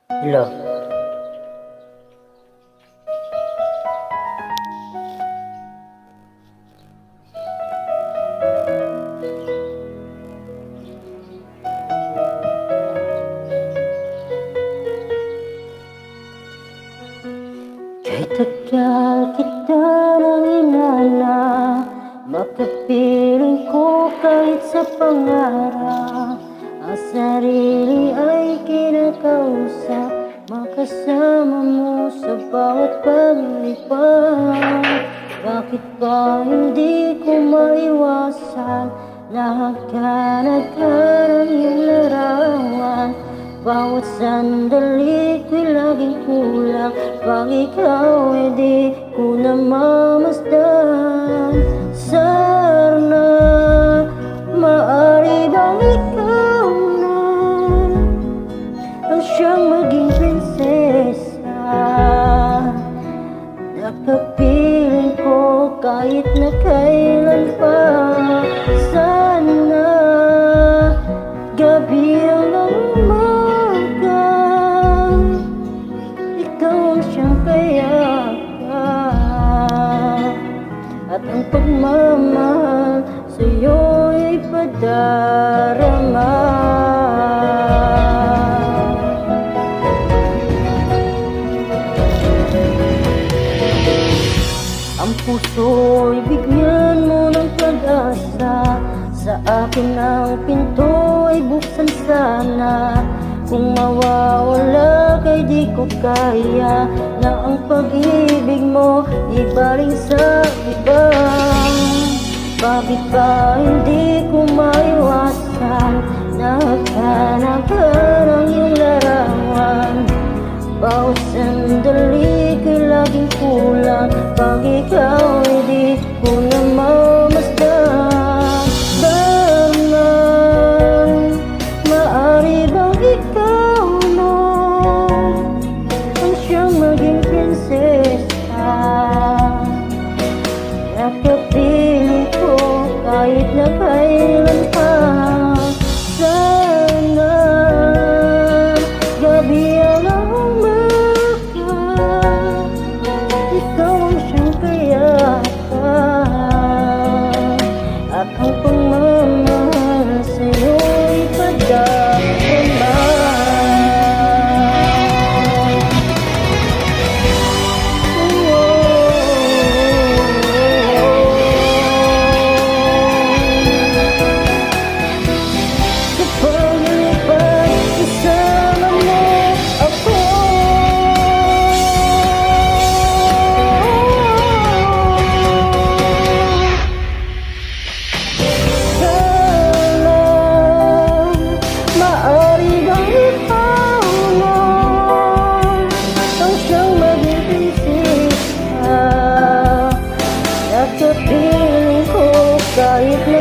Hello. Kahit tagal kita nang inala, makapiling ko kahit sa pangarap. Ang sarili ay kinakausap, makasama mo sa bawat paglipad. Bakit ba hindi ko maiwasan na hagkanag-kanang iyong larawan? Bawat sandali ko'y laging kulang, pag ikaw ay di ko na mamasdan. Sana maaari bang ikaw na ang siyang maging prinsesa? Nakapiling ko kahit na kailan pa. Sana gabi ang umaga, ikaw ang siyang kayakan, at ang pagmamahal sa'yo'y padarama. Ang puso'y bigyan mo ng pag-asa, sa akin ang pinto ay buksan sana. Kung mawawala kay di ko kaya na ang pag-ibig mo ibaling sa iba. Bakit ba hindi ko maiwasan na hagkanag-kanang iyong larawan? Bawat sandali ko'y laging kulang, pag ikaw ay di ko na mamasdan. Daman, maaari bang ikaw na ang siyang maging prinsesa? Nakapiling ko kahit na kailan pa. Sana gabi ang umaga, ikaw ang siyang kayakan, at ang pagmamahal sa'yo'y padarama. Kapag nilipad, isama mo ako. Sana maaari bang ikaw na ang siyang maging prinsesa? Nakapiling ko kahit na